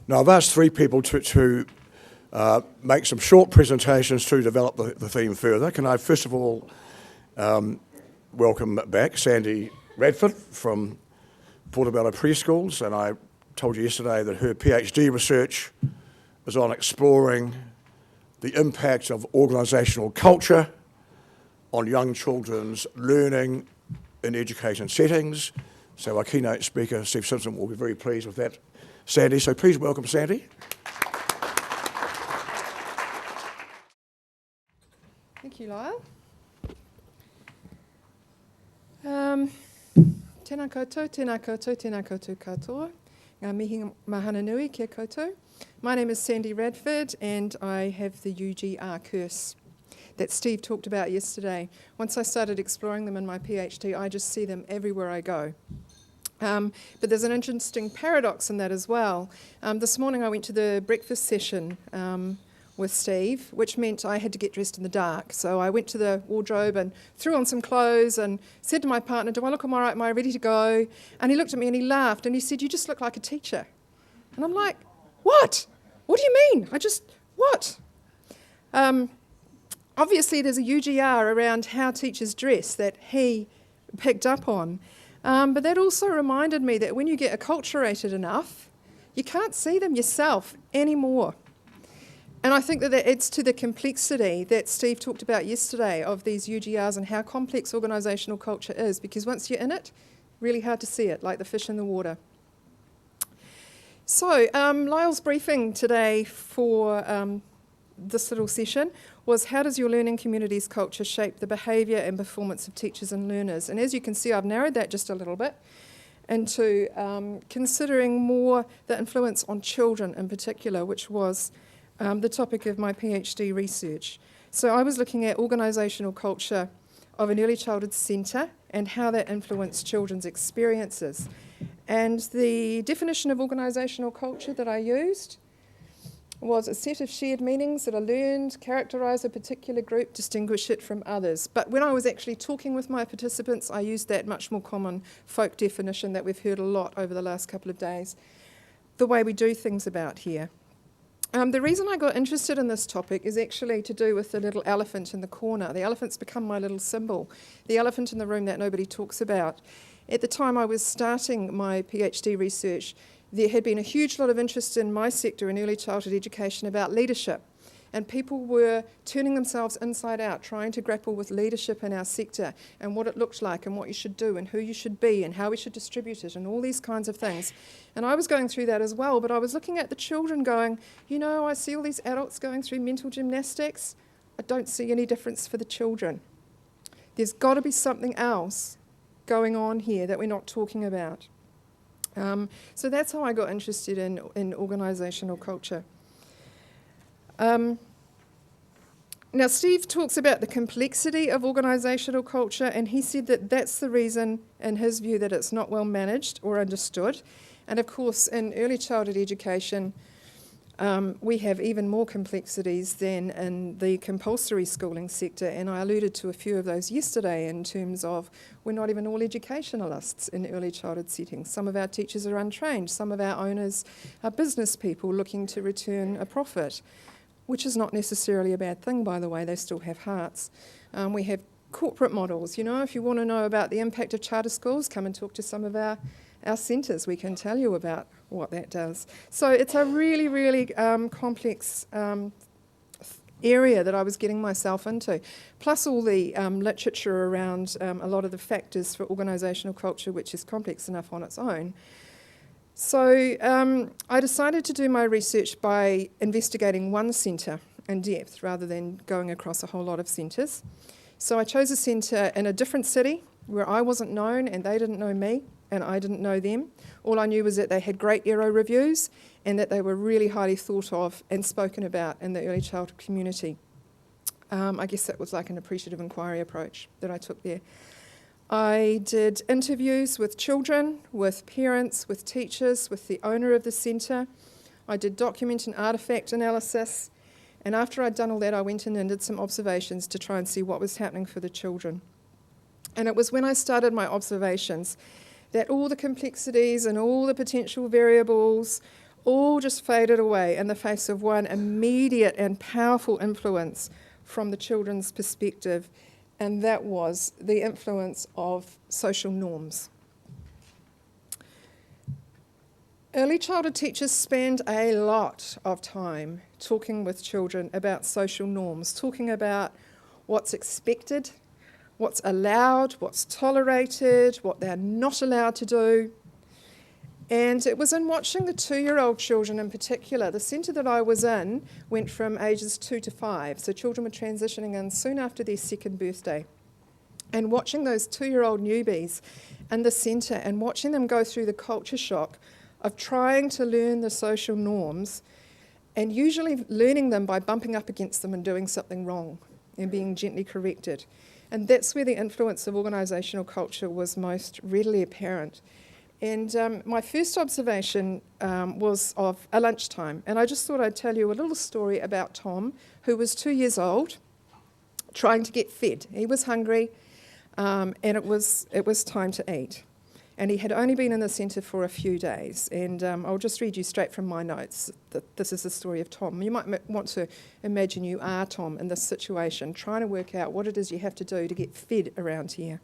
Now, I've asked three people to make some short presentations to develop the theme further. Can I first of all welcome back Sandy Radford from Portobelo Preschools, and I told you yesterday that her PhD research is on exploring the impact of organisational culture on young children's learning in education settings. So our keynote speaker, Steve Simpson, will be very pleased with that, Sandy. So please welcome Sandy. Thank you, Lyle. Tēnā koutou, tēnā koutou, tēnā koutou katoa. Ngā mihi mahana nui kia koutou. My name is Sandy Radford, and I have the UGR curse that Steve talked about yesterday. Once I started exploring them in my PhD, I just see them everywhere I go. But there's an interesting paradox in that as well. This morning I went to the breakfast session with Steve, which meant I had to get dressed in the dark. So I went to the wardrobe and threw on some clothes and said to my partner, do I look all right? Am I ready to go? And he looked at me and he laughed and he said, you just look like a teacher. And I'm like, what? What do you mean? What? Obviously there's a UGR around how teachers dress that he picked up on. But that also reminded me that when you get acculturated enough, you can't see them yourself anymore. And I think that adds to the complexity that Steve talked about yesterday of these UGRs and how complex organisational culture is, because once you're in it, really hard to see it, like the fish in the water. So Lyle's briefing today for this little session was how does your learning community's culture shape the behaviour and performance of teachers and learners? And as you can see, I've narrowed that just a little bit into considering more the influence on children in particular, which was the topic of my PhD research. So I was looking at organisational culture of an early childhood centre and how that influenced children's experiences. And the definition of organisational culture that I used was a set of shared meanings that are learned, characterise a particular group, distinguish it from others. But when I was actually talking with my participants, I used that much more common folk definition that we've heard a lot over the last couple of days, the way we do things about here. The reason I got interested in this topic is actually to do with the little elephant in the corner. The elephant's become my little symbol, the elephant in the room that nobody talks about. At the time I was starting my PhD research, there had been a huge lot of interest in my sector in early childhood education about leadership. And people were turning themselves inside out, trying to grapple with leadership in our sector and what it looked like and what you should do and who you should be and how we should distribute it and all these kinds of things. And I was going through that as well, but I was looking at the children going, you know, I see all these adults going through mental gymnastics. I don't see any difference for the children. There's got to be something else going on here that we're not talking about. So that's how I got interested in organisational culture. Now, Steve talks about the complexity of organisational culture, and he said that that's the reason, in his view, that it's not well managed or understood. And of course, in early childhood education, we have even more complexities than in the compulsory schooling sector, and I alluded to a few of those yesterday in terms of we're not even all educationalists in early childhood settings. Some of our teachers are untrained, some of our owners are business people looking to return a profit, which is not necessarily a bad thing, by the way, they still have hearts. We have corporate models. You know, if you want to know about the impact of charter schools, come and talk to some of our centres. We can tell you about what that does. So it's a really, really complex area that I was getting myself into, plus all the literature around a lot of the factors for organisational culture, which is complex enough on its own. So I decided to do my research by investigating one centre in depth rather than going across a whole lot of centres. So I chose a centre in a different city where I wasn't known and they didn't know me and I didn't know them. All I knew was that they had great Aero reviews and that they were really highly thought of and spoken about in the early childhood community. I guess that was like an appreciative inquiry approach that I took there. I did interviews with children, with parents, with teachers, with the owner of the centre. I did document and artefact analysis. And after I'd done all that, I went in and did some observations to try and see what was happening for the children. And it was when I started my observations that all the complexities and all the potential variables all just faded away in the face of one immediate and powerful influence from the children's perspective, and that was the influence of social norms. Early childhood teachers spend a lot of time talking with children about social norms, talking about what's expected, what's allowed, what's tolerated, what they're not allowed to do. And it was in watching the 2-year-old children in particular. The centre that I was in went from ages 2 to 5, so children were transitioning in soon after their 2nd birthday. And watching those 2-year-old newbies in the centre and watching them go through the culture shock of trying to learn the social norms and usually learning them by bumping up against them and doing something wrong and being gently corrected. And that's where the influence of organisational culture was most readily apparent. And my first observation was of a lunchtime. And I just thought I'd tell you a little story about Tom, who was 2 years old, trying to get fed. He was hungry, and it was time to eat. And he had only been in the centre for a few days. And I'll just read you straight from my notes that this is the story of Tom. You might want to imagine you are Tom in this situation, trying to work out what it is you have to do to get fed around here.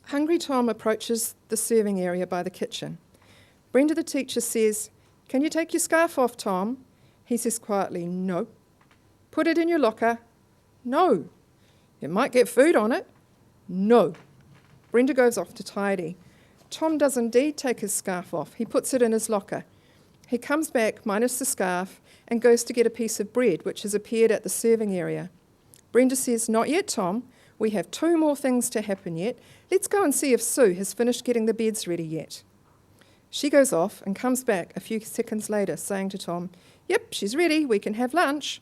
Hungry Tom approaches the serving area by the kitchen. Brenda, the teacher, says, "Can you take your scarf off, Tom?" He says quietly, "No." "Put it in your locker." "No." "It might get food on it." "No." Brenda goes off to tidy. Tom does indeed take his scarf off. He puts it in his locker. He comes back, minus the scarf, and goes to get a piece of bread, which has appeared at the serving area. Brenda says, "Not yet, Tom. We have 2 more things to happen yet. Let's go and see if Sue has finished getting the beds ready yet." She goes off and comes back a few seconds later, saying to Tom, "Yep, she's ready. We can have lunch."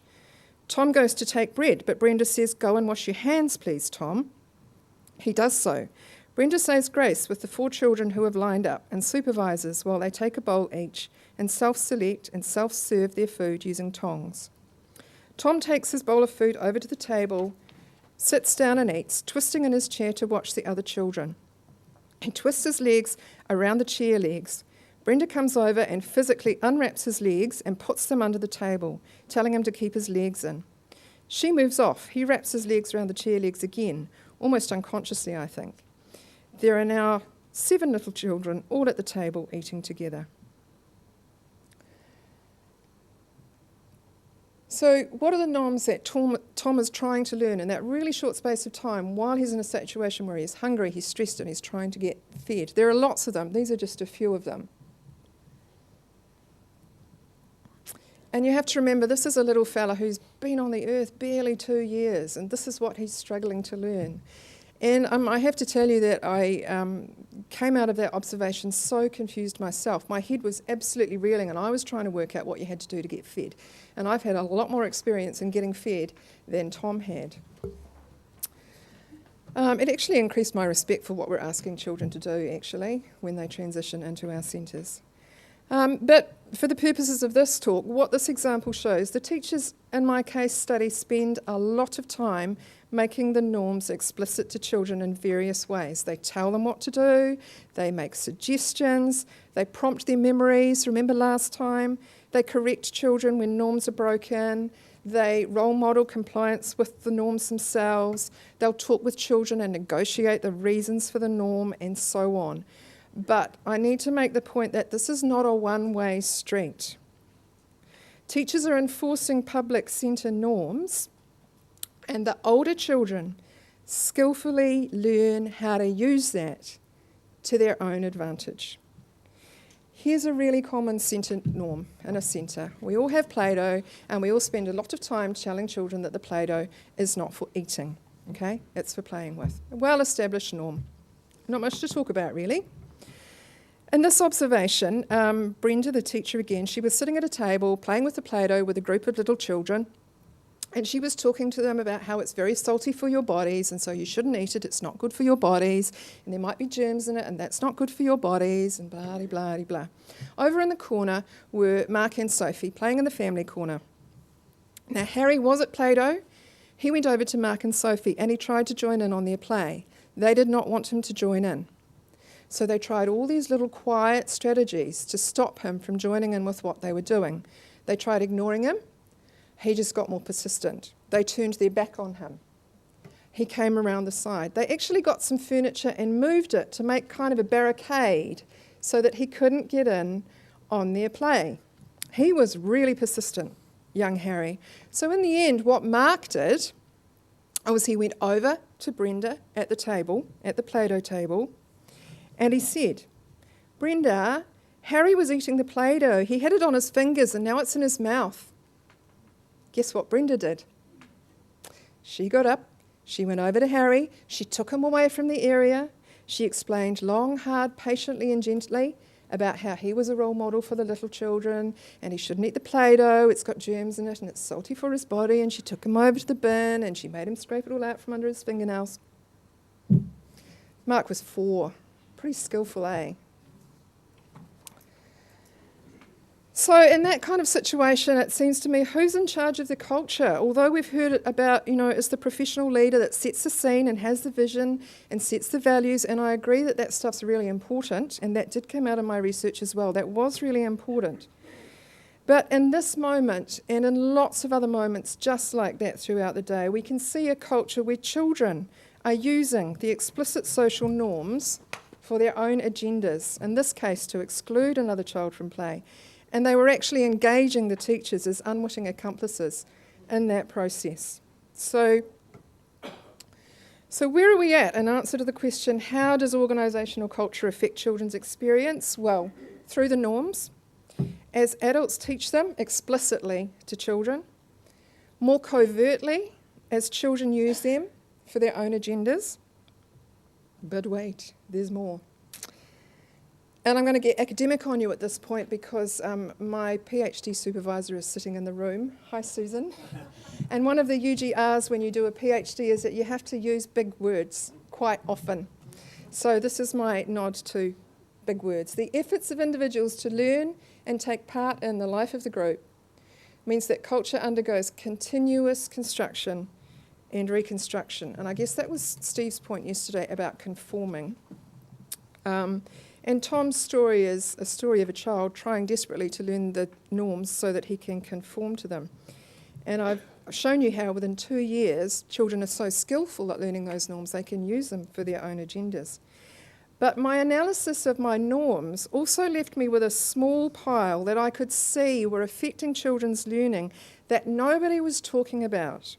Tom goes to take bread, but Brenda says, "Go and wash your hands, please, Tom." He does so. Brenda says grace with the 4 children who have lined up and supervises while they take a bowl each and self-select and self-serve their food using tongs. Tom takes his bowl of food over to the table, sits down and eats, twisting in his chair to watch the other children. He twists his legs around the chair legs. Brenda comes over and physically unwraps his legs and puts them under the table, telling him to keep his legs in. She moves off. He wraps his legs around the chair legs again, almost unconsciously, I think. There are now 7 little children all at the table eating together. So what are the norms that Tom is trying to learn in that really short space of time while he's in a situation where he's hungry, he's stressed, and he's trying to get fed? There are lots of them. These are just a few of them. And you have to remember, this is a little fella who's been on the earth barely 2 years, and this is what he's struggling to learn. And I have to tell you that I came out of that observation so confused myself. My head was absolutely reeling, and I was trying to work out what you had to do to get fed. And I've had a lot more experience in getting fed than Tom had. It actually increased my respect for what we're asking children to do, actually, when they transition into our centres. But for the purposes of this talk, what this example shows, the teachers in my case study spend a lot of time making the norms explicit to children in various ways. They tell them what to do, they make suggestions, they prompt their memories, remember last time, they correct children when norms are broken, they role model compliance with the norms themselves, they'll talk with children and negotiate the reasons for the norm, and so on. But I need to make the point that this is not a one-way street. Teachers are enforcing public centre norms, and the older children skillfully learn how to use that to their own advantage. Here's a really common centre norm in a centre. We all have Play-Doh, and we all spend a lot of time telling children that the Play-Doh is not for eating, okay? It's for playing with. A well-established norm. Not much to talk about, really. In this observation, Brenda, the teacher again, she was sitting at a table playing with the Play-Doh with a group of little children, and she was talking to them about how it's very salty for your bodies, and so you shouldn't eat it, it's not good for your bodies, and there might be germs in it, and that's not good for your bodies, and blah, blah, blah, blah. Over in the corner were Mark and Sophie playing in the family corner. Now, Harry was at Play-Doh. He went over to Mark and Sophie, and he tried to join in on their play. They did not want him to join in. So they tried all these little quiet strategies to stop him from joining in with what they were doing. They tried ignoring him. He just got more persistent. They turned their back on him. He came around the side. They actually got some furniture and moved it to make kind of a barricade so that he couldn't get in on their play. He was really persistent, young Harry. So in the end, what Mark did was he went over to Brenda at the table, at the Play-Doh table, and he said, "Brenda, Harry was eating the Play-Doh. He had it on his fingers and now it's in his mouth." Guess what Brenda did? She got up, she went over to Harry, she took him away from the area, she explained long, hard, patiently and gently about how he was a role model for the little children and he shouldn't eat the Play-Doh, it's got germs in it and it's salty for his body, and she took him over to the bin and she made him scrape it all out from under his fingernails. Mark was 4. Pretty skillful, eh? So in that kind of situation, it seems to me, who's in charge of the culture? Although we've heard it about, it's the professional leader that sets the scene and has the vision and sets the values, and I agree that that stuff's really important, and that did come out of my research as well. That was really important. But in this moment, and in lots of other moments just like that throughout the day, we can see a culture where children are using the explicit social norms for their own agendas, in this case to exclude another child from play. And they were actually engaging the teachers as unwitting accomplices in that process. So where are we at? In answer to the question, how does organisational culture affect children's experience? Well, through the norms, as adults teach them explicitly to children, more covertly as children use them for their own agendas. But wait, there's more. And I'm going to get academic on you at this point because my PhD supervisor is sitting in the room. Hi, Susan. And one of the UGRs when you do a PhD is that you have to use big words quite often. So this is my nod to big words. The efforts of individuals to learn and take part in the life of the group means that culture undergoes continuous construction and reconstruction. And I guess that was Steve's point yesterday about conforming. And Tom's story is a story of a child trying desperately to learn the norms so that he can conform to them. And I've shown you how within 2 years, children are so skillful at learning those norms, they can use them for their own agendas. But my analysis of my norms also left me with a small pile that I could see were affecting children's learning that nobody was talking about.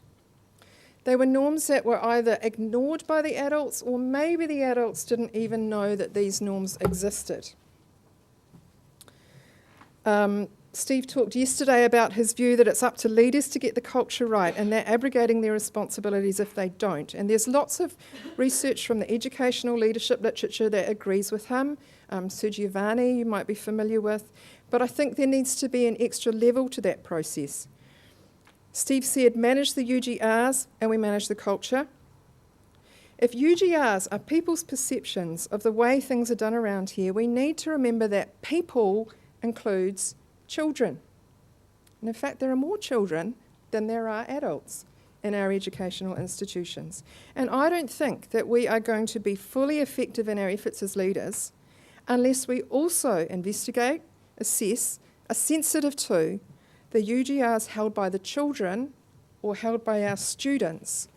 They were norms that were either ignored by the adults or maybe the adults didn't even know that these norms existed. Steve talked yesterday about his view that it's up to leaders to get the culture right and they're abrogating their responsibilities if they don't. And there's lots of research from the educational leadership literature that agrees with him. Sir Giovanni, you might be familiar with. But I think there needs to be an extra level to that process. Steve said, manage the UGRs and we manage the culture. If UGRs are people's perceptions of the way things are done around here, we need to remember that people includes children. And in fact, there are more children than there are adults in our educational institutions. And I don't think that we are going to be fully effective in our efforts as leaders unless we also investigate, assess, are sensitive to the UGRs held by the children or held by our students,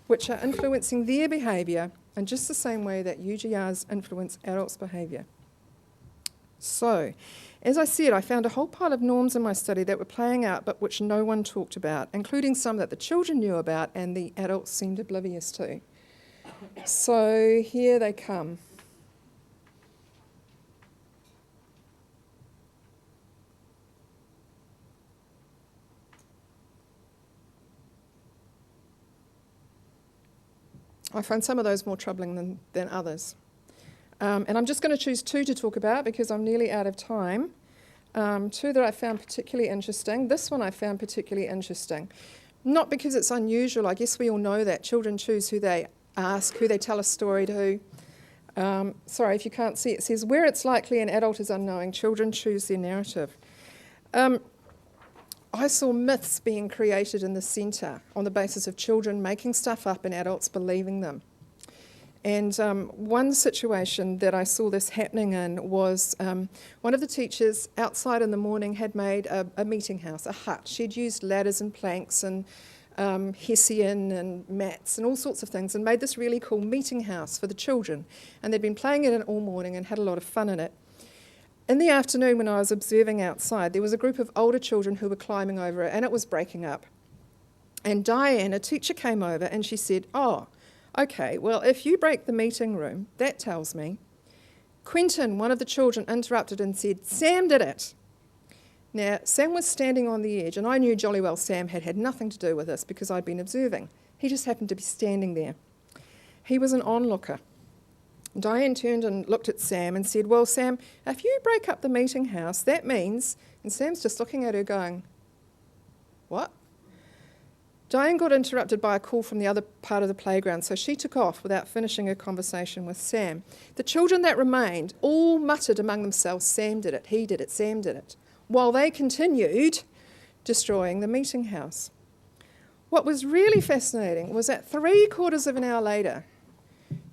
which are influencing their behaviour in just the same way that UGRs influence adults' behaviour. So, as I said, I found a whole pile of norms in my study that were playing out but which no one talked about, including some that the children knew about and the adults seemed oblivious to. So here they come. I find some of those more troubling than others. And I'm just going to choose 2 to talk about because I'm nearly out of time. 2 that I found particularly interesting. This one I found particularly interesting. Not because it's unusual. I guess we all know that. Children choose who they ask, who they tell a story to. Sorry, if you can't see, it says, where it's likely an adult is unknowing, children choose their narrative. I saw myths being created in the centre on the basis of children making stuff up and adults believing them. And one situation that I saw this happening in was one of the teachers outside in the morning had made a meeting house, a hut. She'd used ladders and planks and hessian and mats and all sorts of things and made this really cool meeting house for the children. And they'd been playing it in all morning and had a lot of fun in it. In the afternoon when I was observing outside, there was a group of older children who were climbing over it and it was breaking up. And Diane, a teacher, came over and she said, "Oh, okay, well, if you break the meeting room, that tells me." Quentin, one of the children, interrupted and said, "Sam did it." Now, Sam was standing on the edge, and I knew jolly well Sam had nothing to do with this because I'd been observing. He just happened to be standing there. He was an onlooker. Diane turned and looked at Sam and said, "Well, Sam, if you break up the meeting house, that means..." And Sam's just looking at her going, "What?" Diane got interrupted by a call from the other part of the playground, so she took off without finishing her conversation with Sam. The children that remained all muttered among themselves, "Sam did it, he did it, Sam did it," while they continued destroying the meeting house. What was really fascinating was that 3/4 of an hour later,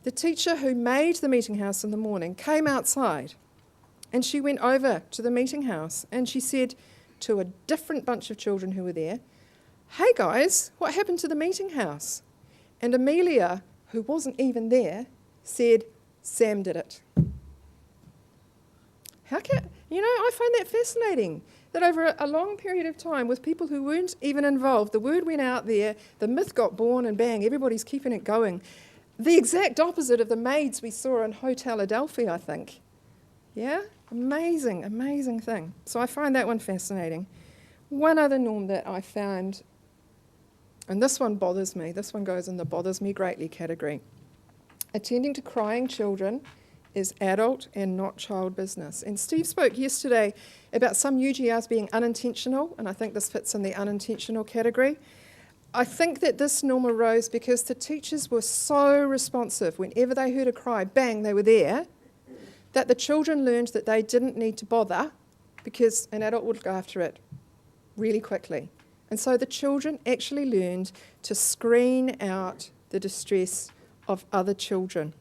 the teacher who made the meeting house in the morning came outside and she went over to the meeting house and she said to a different bunch of children who were there, "Hey guys, what happened to the meeting house?" And Amelia, who wasn't even there, said, "Sam did it." I find that fascinating, that over a long period of time with people who weren't even involved, the word went out there, the myth got born and bang, everybody's keeping it going. The exact opposite of the maids we saw in Hotel Adelphi, I think. Yeah? Amazing, amazing thing. So I find that one fascinating. One other norm that I found, and this one bothers me, this one goes in the bothers me greatly category. Attending to crying children is adult and not child business. And Steve spoke yesterday about some UGRs being unintentional, and I think this fits in the unintentional category. I think that this norm arose because the teachers were so responsive whenever they heard a cry, bang, they were there, that the children learned that they didn't need to bother because an adult would look after it really quickly. And so the children actually learned to screen out the distress of other children.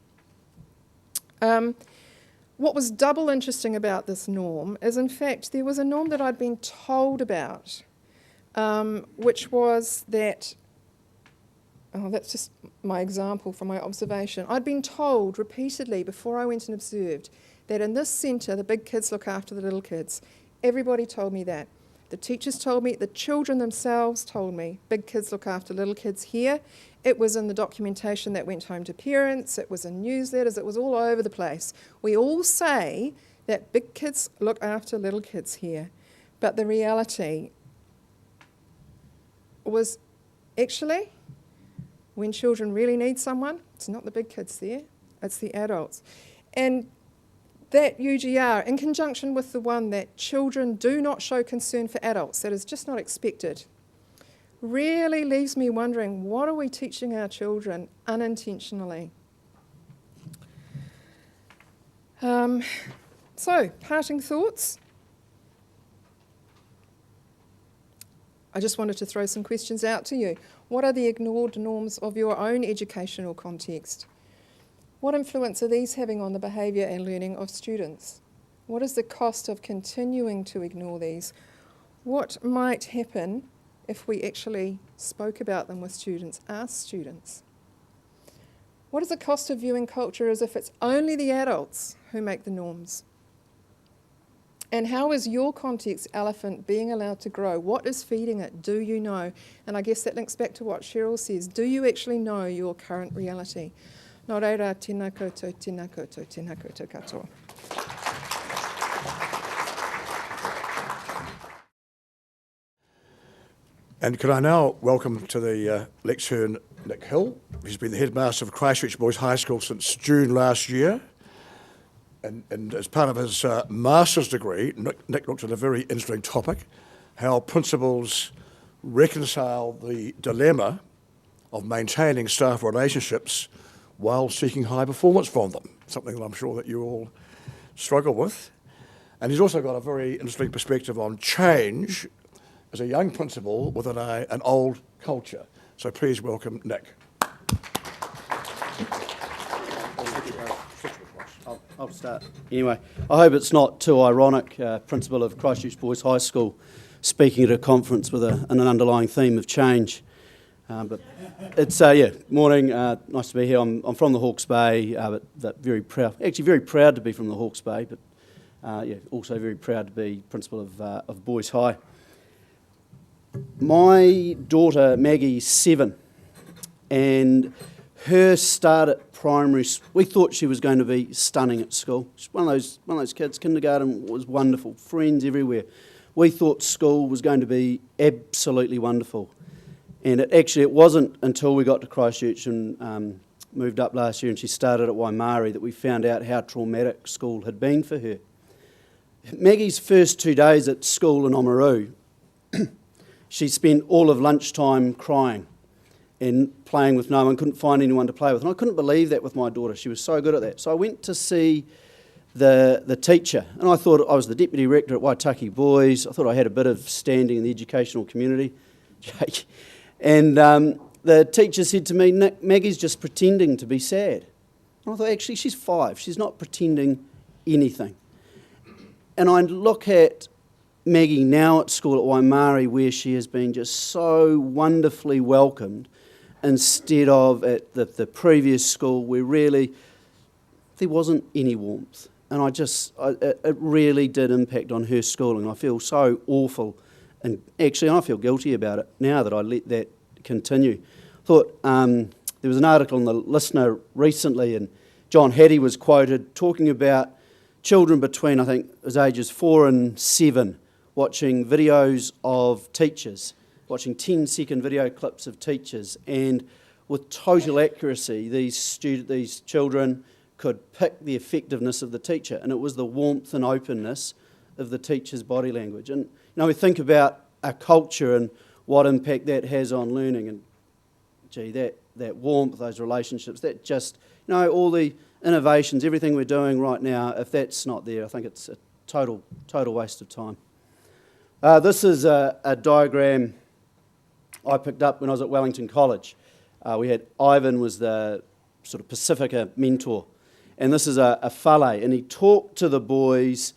What was double interesting about this norm is, in fact, there was a norm that I'd been told about, which was that, that's just my example from my observation. I'd been told repeatedly before I went and observed that in this centre, the big kids look after the little kids. Everybody told me that. The teachers told me, the children themselves told me, big kids look after little kids here. It was in the documentation that went home to parents, it was in newsletters, it was all over the place. We all say that big kids look after little kids here, but the reality was actually, when children really need someone, it's not the big kids there, it's the adults. And that UGR, in conjunction with the one that children do not show concern for adults, that is just not expected, really leaves me wondering, what are we teaching our children unintentionally? So, parting thoughts. I just wanted to throw some questions out to you. What are the ignored norms of your own educational context? What influence are these having on the behaviour and learning of students? What is the cost of continuing to ignore these? What might happen if we actually spoke about them with students, asked students? What is the cost of viewing culture as if it's only the adults who make the norms? And how is your context elephant being allowed to grow? What is feeding it? Do you know? And I guess that links back to what Cheryl says. Do you actually know your current reality? Nō reira, tēnā koutou, tēnā koutou, tēnā koutou katoa. And can I now welcome to the lectern Nick Hill. He's been the headmaster of Christchurch Boys High School since June last year. And as part of his master's degree, Nick looked at a very interesting topic, how principals reconcile the dilemma of maintaining staff relationships while seeking high performance from them, something that I'm sure that you all struggle with. And he's also got a very interesting perspective on change as a young principal within an old culture. So please welcome Nick. I'll start. Anyway, I hope it's not too ironic, Principal of Christchurch Boys High School, speaking at a conference with an underlying theme of change. But it's, morning, nice to be here. I'm from the Hawke's Bay, but very proud to be from the Hawke's Bay, but also very proud to be Principal of Boys High. My daughter, Maggie's 7, and her start at primary, we thought she was going to be stunning at school. She's one of those kids. Kindergarten was wonderful, friends everywhere. We thought school was going to be absolutely wonderful. And it wasn't until we got to Christchurch and moved up last year and she started at Waimarie that we found out how traumatic school had been for her. Maggie's first 2 days at school in Oamaru, she spent all of lunchtime crying and playing with no one, couldn't find anyone to play with. And I couldn't believe that with my daughter. She was so good at that. So I went to see the teacher, and I thought I was the deputy rector at Waitaki Boys. I thought I had a bit of standing in the educational community. And the teacher said to me, "Nick, Maggie's just pretending to be sad." And I thought, actually, she's 5. She's not pretending anything. And I look at Maggie now at school at Waimarie, where she has been just so wonderfully welcomed, instead of at the previous school where really there wasn't any warmth. And it really did impact on her schooling. I feel so awful, and actually I feel guilty about it now that I let that continue. I thought there was an article in the Listener recently, and John Hattie was quoted talking about children between, I think, as ages 4 and 7, watching videos of teachers, watching 10-second video clips of teachers, and with total accuracy, these children could pick the effectiveness of the teacher, and it was the warmth and openness of the teacher's body language. And we think about our culture and what impact that has on learning, and that warmth, those relationships, that just, all the innovations, everything we're doing right now, if that's not there, I think it's a total waste of time. This is a diagram I picked up when I was at Wellington College. We had Ivan was the sort of Pacifica mentor, and this is a whale, and he talked to the boys.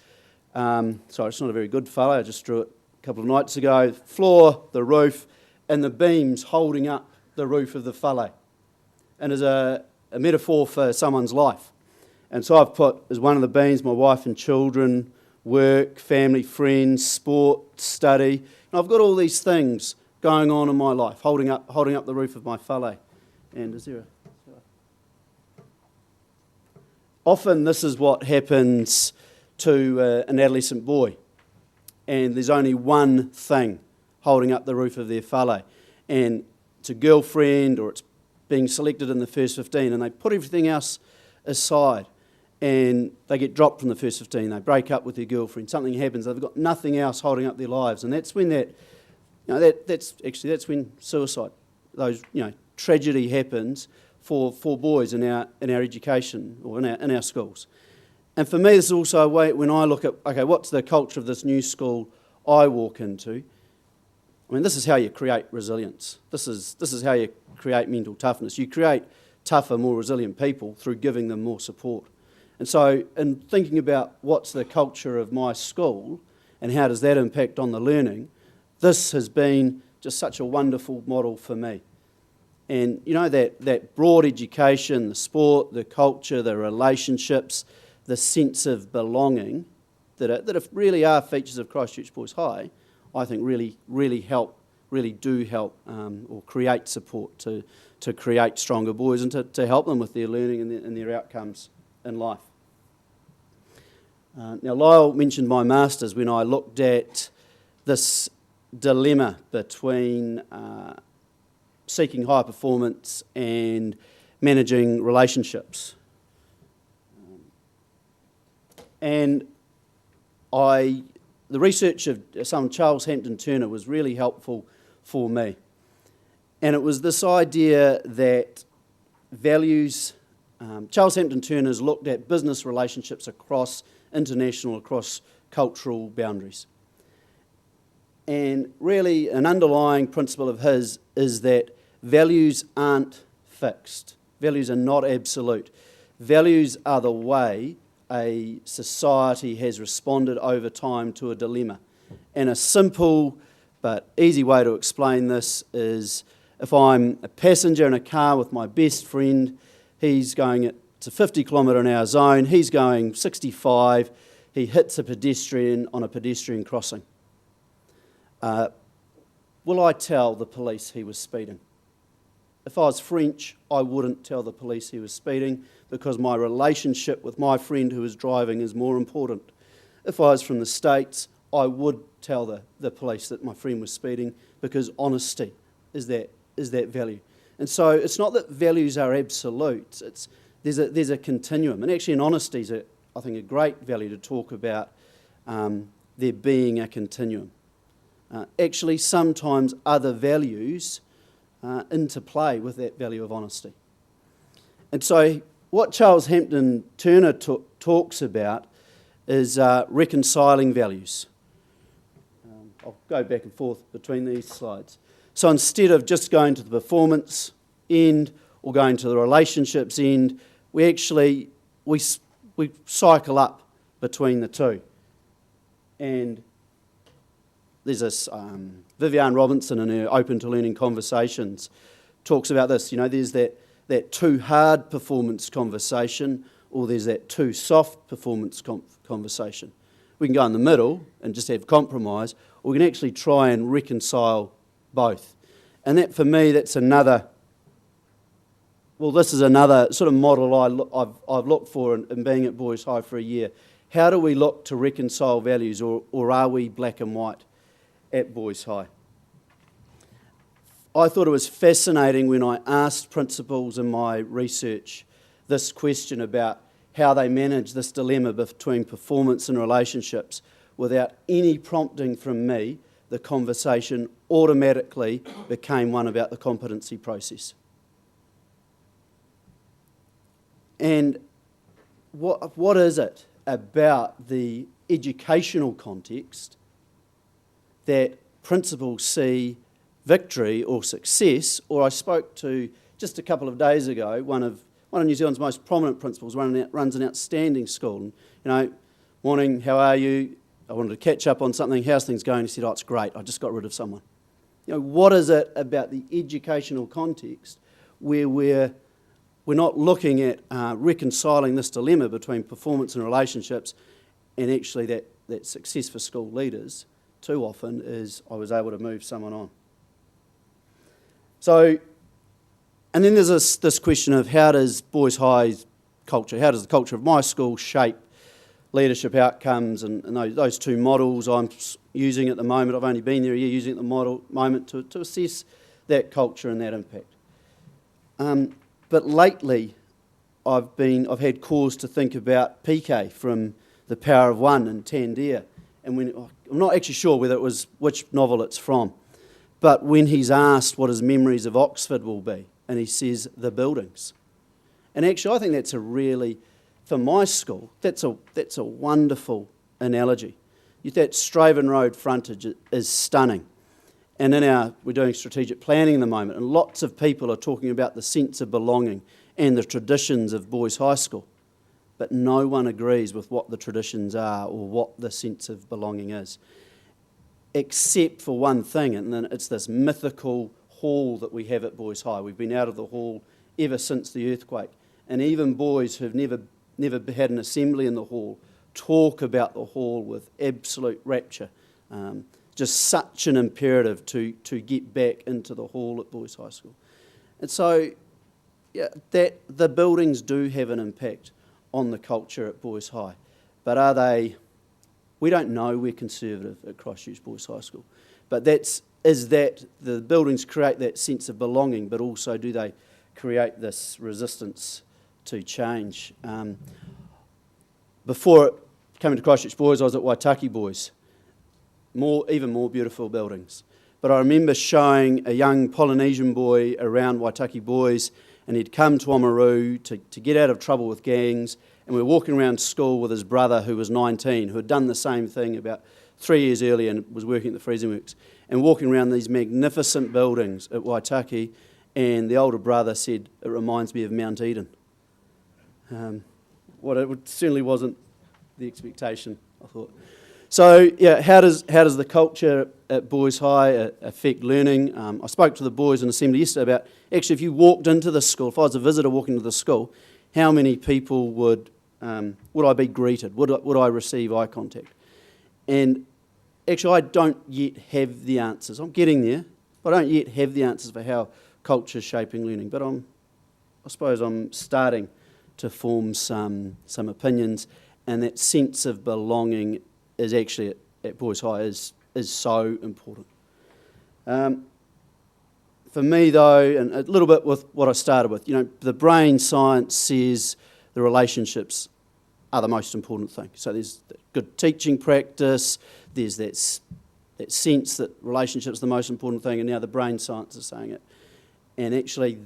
Sorry, it's not a very good whale, I just drew it a couple of nights ago. Floor, the roof, and the beams holding up the roof of the whale, and as a metaphor for someone's life. And so I've put as one of the beams my wife and children, work, family, friends, sport, study. And I've got all these things going on in my life, holding up the roof of my whale. And is there often this is what happens to an adolescent boy, and there's only one thing holding up the roof of their whale, and it's a girlfriend or it's being selected in the first 15, and they put everything else aside. And they get dropped from the first 15, they break up with their girlfriend, something happens, they've got nothing else holding up their lives, and that's when that's when suicide, tragedy happens for boys in our education or in our schools. And for me, this is also a way when I look at, okay, what's the culture of this new school I walk into? I mean, this is how you create resilience. This is how you create mental toughness. You create tougher, more resilient people through giving them more support. And so in thinking about what's the culture of my school and how does that impact on the learning, this has been just such a wonderful model for me. And that broad education, the sport, the culture, the relationships, the sense of belonging that really are features of Christchurch Boys High, I think really do help or create support to create stronger boys and to help them with their learning and their outcomes in life. Now, Lyle mentioned my masters when I looked at this dilemma between seeking high performance and managing relationships. And the research of some Charles Hampton Turner was really helpful for me. And it was this idea that values, Charles Hampton Turner's looked at business relationships across cultural boundaries. And really an underlying principle of his is that values aren't fixed. Values are not absolute. Values are the way a society has responded over time to a dilemma. And a simple but easy way to explain this is, if I'm a passenger in a car with my best friend, he's going at a 50 kilometre an hour zone, he's going 65, he hits a pedestrian on a pedestrian crossing. Will I tell the police he was speeding? If I was French, I wouldn't tell the police he was speeding because my relationship with my friend who was driving is more important. If I was from the States, I would tell the police that my friend was speeding because honesty is that value. And so it's not that values are absolute, there's a continuum. And actually in honesty is, I think, a great value to talk about there being a continuum. Actually, sometimes other values interplay with that value of honesty. And so what Charles Hampden Turner talks about is reconciling values. I'll go back and forth between these slides. So instead of just going to the performance end or going to the relationships end, we cycle up between the two. And there's this Viviane Robinson in her Open to Learning Conversations talks about this. You know, there's that too hard performance conversation, or there's that too soft performance conversation. We can go in the middle and just have compromise, or we can actually try and reconcile both. And that, for me, this is another sort of model I've looked for in being at Boys High for a year. How do we look to reconcile values, or are we black and white at Boys High? I thought it was fascinating when I asked principals in my research this question about how they manage this dilemma between performance and relationships. Without any prompting from me, the conversation automatically became one about the competency process. And what is it about the educational context that principals see victory or success? Or I spoke to, just a couple of days ago, one of New Zealand's most prominent principals, runs an outstanding school. And, you know, morning, how are you? I wanted to catch up on something. How's things going? He said, oh, it's great. I just got rid of someone. You know, what is it about the educational context where we're not looking at reconciling this dilemma between performance and relationships, and actually that success for school leaders too often is I was able to move someone on. So, and then there's this question of how does Boys High's culture, how does the culture of my school shape leadership outcomes, and those two models I'm using at the moment. I've only been there a year, using at the moment to assess that culture and that impact. But lately, I've had cause to think about PK from The Power of One and Tandir, and I'm not actually sure whether it was which novel it's from, but when he's asked what his memories of Oxford will be, and he says the buildings, and actually I think that's a really, for my school, that's a wonderful analogy. That Straven Road frontage is stunning. And we're doing strategic planning at the moment, and lots of people are talking about the sense of belonging and the traditions of Boys High School. But no one agrees with what the traditions are or what the sense of belonging is. Except for one thing, and then it's this mythical hall that we have at Boys High. We've been out of the hall ever since the earthquake. And even boys who've never had an assembly in the hall talk about the hall with absolute rapture. Just such an imperative to get back into the hall at Boys High School. And so, yeah, that the buildings do have an impact on the culture at Boys High. But are they? We don't know. We're conservative at Christchurch Boys High School. But is that the buildings create that sense of belonging, but also do they create this resistance to change? Before coming to Christchurch Boys, I was at Waitaki Boys. Even more beautiful buildings. But I remember showing a young Polynesian boy around Waitaki Boys, and he'd come to Oamaru to get out of trouble with gangs, and we were walking around school with his brother who was 19, who had done the same thing about 3 years earlier and was working at the Freezing Works, and walking around these magnificent buildings at And the older brother said, "It reminds me of Mount Eden." what it certainly wasn't the expectation, I thought. So, yeah, how does the culture at Boys High affect learning? I spoke to the boys in assembly yesterday about, actually, if you walked into the school, if I was a visitor walking into the school, how many people would I be greeted? Would I receive eye contact? And actually, I don't yet have the answers. I'm getting there, but I don't yet have the answers for how culture is shaping learning. But I suppose I'm starting to form some opinions, and that sense of belonging is actually at Boys High is so important. For me, though, and a little bit with what I started with, the brain science says the relationships are the most important thing. So there's good teaching practice, there's that sense that relationships are the most important thing, and now the brain science is saying it. And actually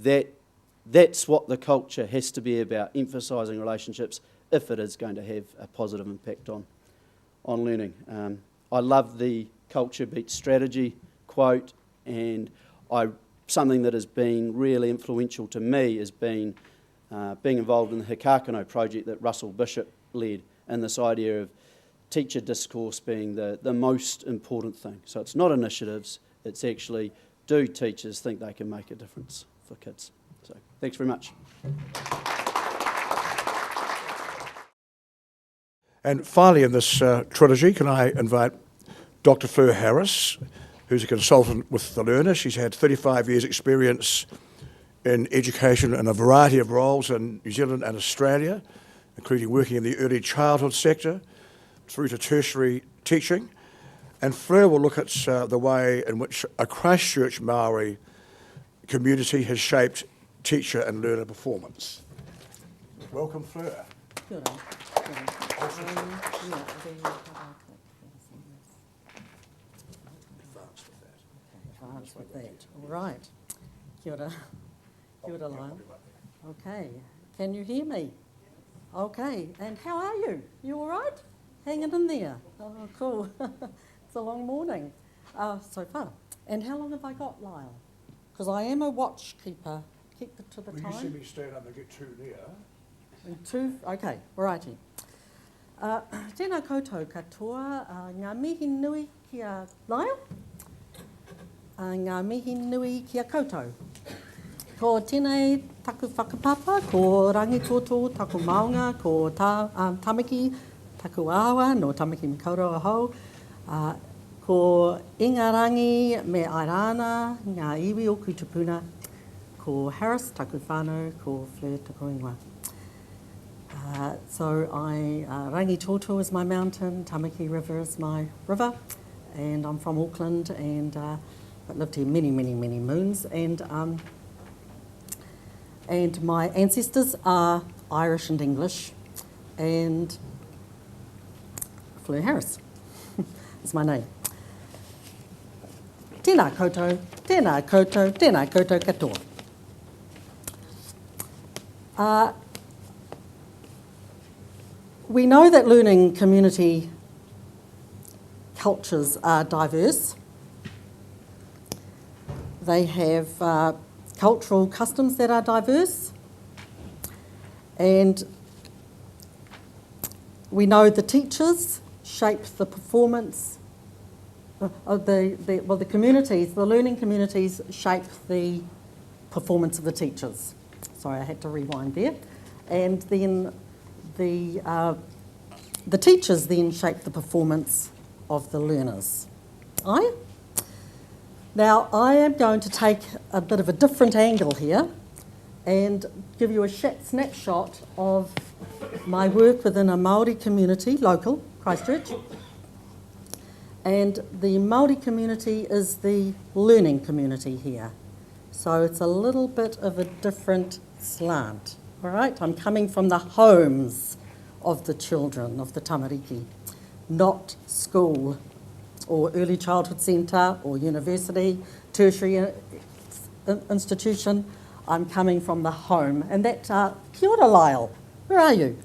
that's what the culture has to be about, emphasising relationships if it is going to have a positive impact on learning. I love the culture beats strategy quote, and something that has been really influential to me has been being involved in the Hikakano project that Russell Bishop led, and this idea of teacher discourse being the most important thing. So it's not initiatives, it's actually, do teachers think they can make a difference for kids? So thanks very much. And finally in this trilogy, can I invite Dr. Fleur Harris, who's a consultant with the learner. She's had 35 years' experience in education in a variety of roles in New Zealand and Australia, including working in the early childhood sector through to tertiary teaching. And Fleur will look at the way in which a Christchurch Maori community has shaped teacher and learner performance. Welcome, Fleur. Good. Advance with that. All right. Kia ora. Kia ora, Lyle. Okay. Can you hear me? Okay. And how are you? You all right? Hanging in there. Oh, cool. It's a long morning so far. And how long have I got, Lyle? Because I am a watch keeper. Keep to the time. Will you see me stand up and get too near? Okay, righty. Tēnā koutou katoa, ngā mihi nui kia Lyle, ngā mihi nui kia koutou. Ko tēnei taku whakapapa, ko rangi kōtō, taku maunga, ko tamaki, taku awa, no tamaki me kaurau ahau, ko ingarangi me airana, ngā iwi o Kutupuna, ko Harris, taku whānau, ko Fleur, taku ingoa. So Rangitoto is my mountain, Tamaki River is my river, and I'm from Auckland, and but lived here many, many, many moons, and my ancestors are Irish and English, and Fleur Harris is my name. Tēnā koutou, tēnā koutou, tēnā koutou katoa. We know that learning community cultures are diverse. They have cultural customs that are diverse, and we know the teachers shape the performance of the communities, the learning communities shape the performance of the teachers. Sorry, I had to rewind there. And then the teachers then shape the performance of the learners. Now, I am going to take a bit of a different angle here and give you a snapshot of my work within a Māori community, local, Christchurch. And the Māori community is the learning community here. So it's a little bit of a different slant. All right, I'm coming from the homes of the children of the tamariki, not school or early childhood centre or university, tertiary institution. I'm coming from the home. And that, kia ora Lyle, where are you?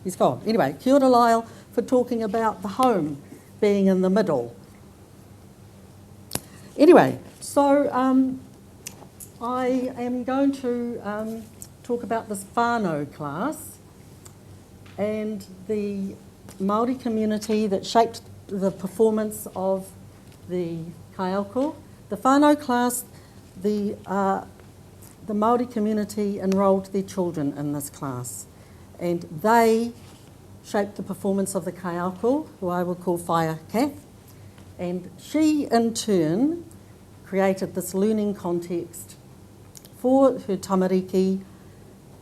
He's gone. Anyway, kia ora Lyle for talking about the home being in the middle. Anyway, so I am going to talk about this whānau class, and the Māori community that shaped the performance of the kaiako. The whānau class, the Māori community enrolled their children in this class, and they shaped the performance of the kaiako, who I will call Whaia Kath, and she in turn created this learning context for her tamariki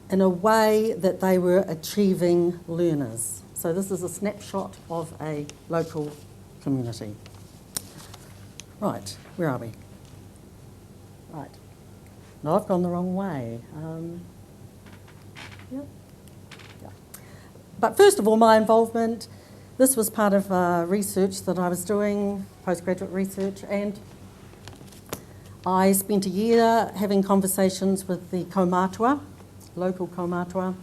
in a way that they were achieving learners. So this is a snapshot of a local community. Right, where are we? Right. No, I've gone the wrong way. Yep. Yeah. But first of all, my involvement, this was part of research that I was doing, postgraduate research, and I spent a year having conversations with the kaumātua, local kaumātua,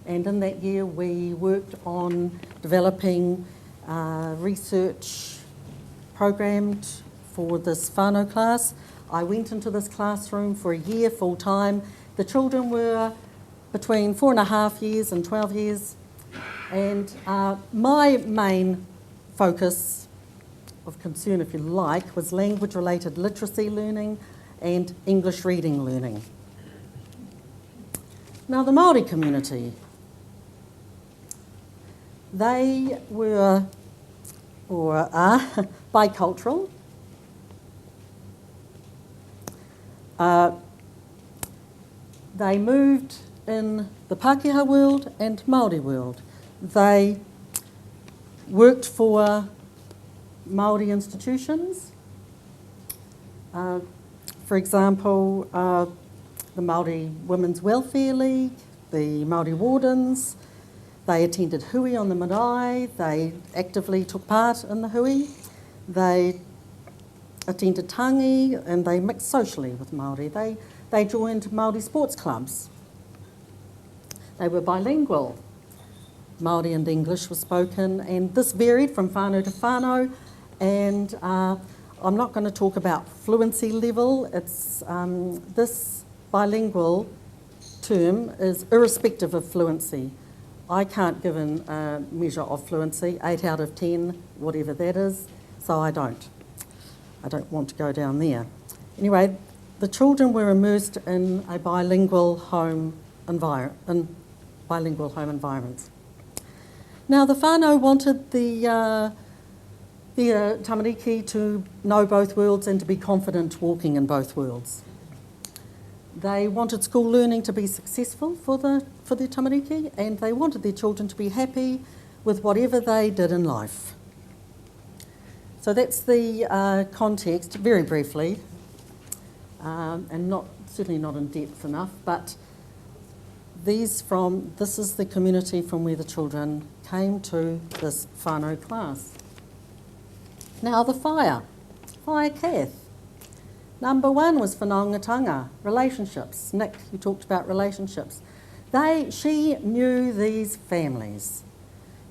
and in that year we worked on developing research programmed for this whānau class. I went into this classroom for a year full time. The children were between 4.5 years and 12 years, and my main focus of concern, if you like, was language-related literacy learning and English reading learning. Now, the Māori community, they were, or are, bicultural. They moved in the Pākehā world and Māori world. They worked for Māori institutions. For example, the Māori Women's Welfare League, the Māori Wardens. They attended hui on the marae. They actively took part in the hui. They attended tangi and they mixed socially with Māori. They joined Māori sports clubs. They were bilingual. Māori and English were spoken, and this varied from whānau to whānau, and I'm not going to talk about fluency level. It's this bilingual term is irrespective of fluency. I can't give a measure of fluency, 8 out of 10, whatever that is, so I don't want to go down there. Anyway, the children were immersed in a bilingual home environments. Now, the whānau wanted the tamariki to know both worlds and to be confident walking in both worlds. They wanted school learning to be successful for their tamariki, and they wanted their children to be happy with whatever they did in life. So that's the context, very briefly, and certainly not in depth enough, but this is the community from where the children came to this whānau class. Now the Whaia Kath. Number 1 was whanaungatanga, relationships. Nick, you talked about relationships. She knew these families.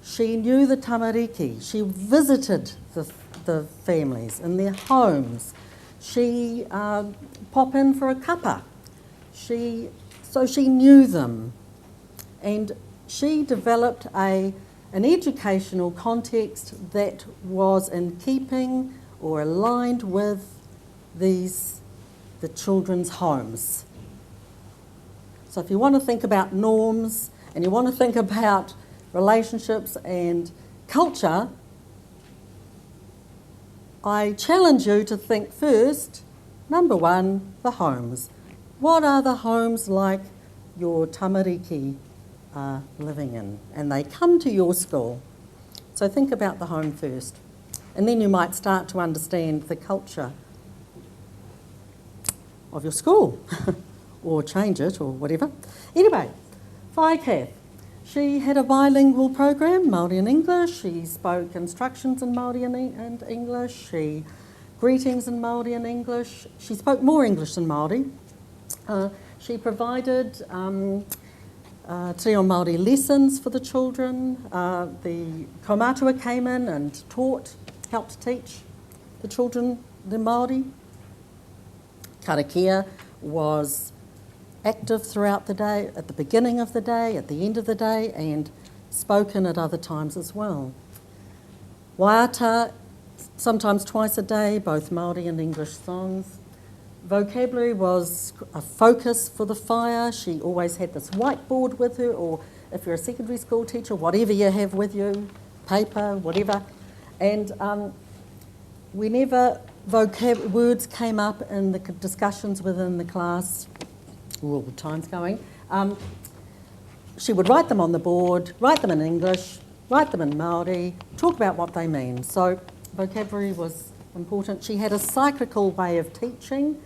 She knew the tamariki. She visited the families in their homes. She pop in for a kapa. So she knew them, and she developed an educational context that was in keeping or aligned with the children's homes. So if you want to think about norms and you want to think about relationships and culture, I challenge you to think first, number 1, the homes. What are the homes like your tamariki are living in? And they come to your school. So think about the home first. And then you might start to understand the culture of your school or change it or whatever. Anyway, Whaia Kath. She had a bilingual program, Māori and English. She spoke instructions in Māori and English. Greetings in Māori and English. She spoke more English than Māori. She provided te reo Māori lessons for the children. The kaumātua came in and helped teach the children the Māori. Karakia was active throughout the day, at the beginning of the day, at the end of the day, and spoken at other times as well. Waiata, sometimes twice a day, both Māori and English songs. Vocabulary was a focus for the fire. She always had this whiteboard with her, or if you're a secondary school teacher, whatever you have with you, paper, whatever. And whenever words came up in the discussions within the class, all the time's going, she would write them on the board, write them in English, write them in Māori, talk about what they mean. So vocabulary was important. She had a cyclical way of teaching.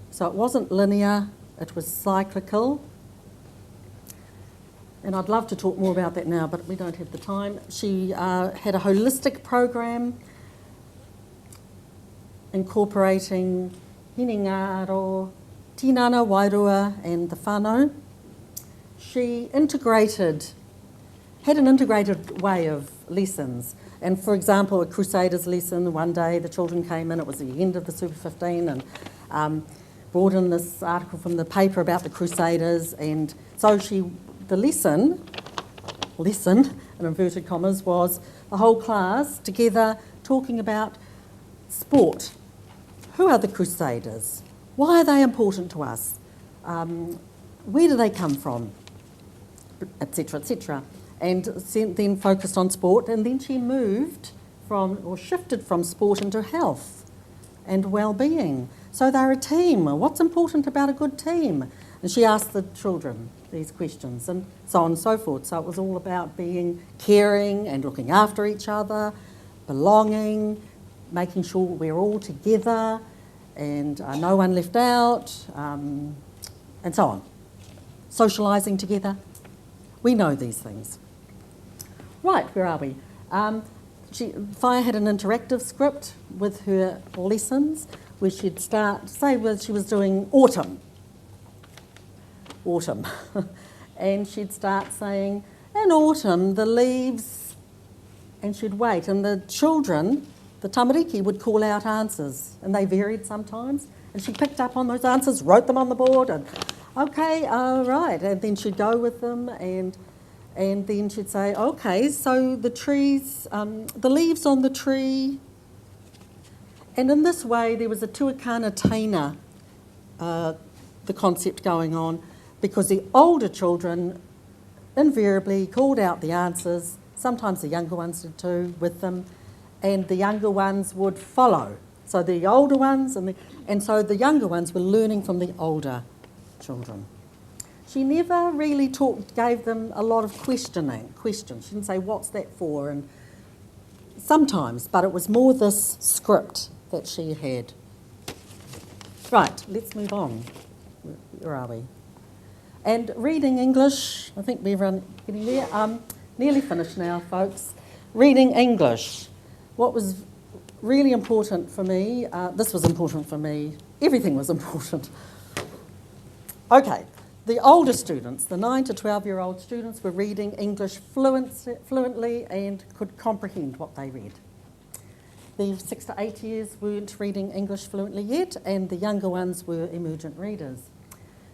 So it wasn't linear, it was cyclical. And I'd love to talk more about that now, but we don't have the time. She had a holistic program incorporating hinengaro, tinana, wairua and the whānau. She had an integrated way of lessons. And for example, a Crusaders lesson, one day the children came in, it was the end of the Super 15, and brought in this article from the paper about the Crusaders, and so the lesson, in inverted commas, was the whole class together talking about sport. Who are the Crusaders? Why are they important to us? Where do they come from? Etc., etc. And then focused on sport, and then she shifted from sport into health and well-being. So they're a team. What's important about a good team? And she asked the children these questions and so on and so forth. So it was all about being caring and looking after each other, belonging, making sure we're all together and no one left out, and so on. Socialising together. We know these things. Right, where are we? Fire had an interactive script with her lessons where she'd start, say she was doing autumn, and she'd start saying, in autumn the leaves, and she'd wait, and the children, the tamariki, would call out answers, and they varied sometimes, and she picked up on those answers, wrote them on the board, and okay, right, and then she'd go with them, and then she'd say, okay, so the trees, the leaves on the tree. And in this way, there was a tuakana taina, the concept going on, because the older children invariably called out the answers, sometimes the younger ones did too, with them, and the younger ones would follow. So the older ones, and so the younger ones were learning from the older children. She never really gave them a lot of questions. She didn't say, what's that for? And sometimes, but it was more this script that she had. Right, let's move on. Where are we? And reading English, I think we're getting there. Nearly finished now, folks. Reading English. What was really important for me, this was important for me, everything was important. Okay. The older students, the 9 to 12-year-old students, were reading English fluently and could comprehend what they read. The 6 to 8 years weren't reading English fluently yet, and the younger ones were emergent readers.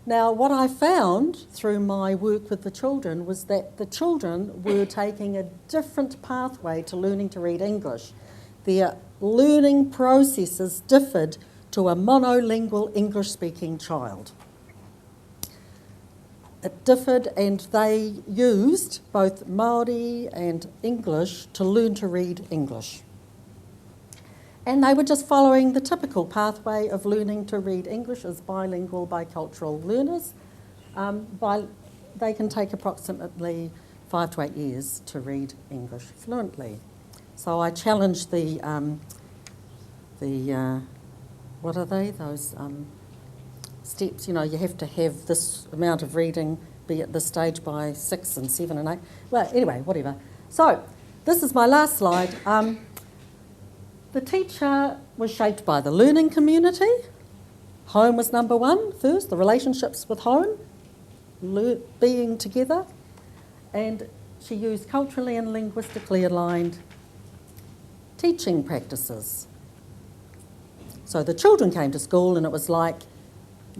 Now, what I found through my work with the children was that the children were taking a different pathway to learning to read English. Their learning processes differed to a monolingual English-speaking child. It differed, and they used both Māori and English to learn to read English. And they were just following the typical pathway of learning to read English as bilingual, bicultural learners. They can take approximately 5 to 8 years to read English fluently. So I challenged the what are they? Those steps. You know, you have to have this amount of reading, be at this stage by 6 and 7 and 8. Well, anyway, whatever. So this is my last slide. The teacher was shaped by the learning community. Home was number one first, the relationships with home, being together. And she used culturally and linguistically aligned teaching practices. So the children came to school and it was like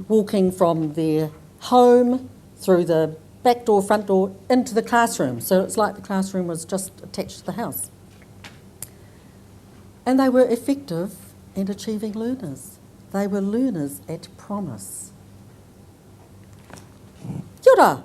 walking from their home through the back door, front door, into the classroom. So it's like the classroom was just attached to the house. And they were effective and achieving learners. They were learners at promise. Kia ora.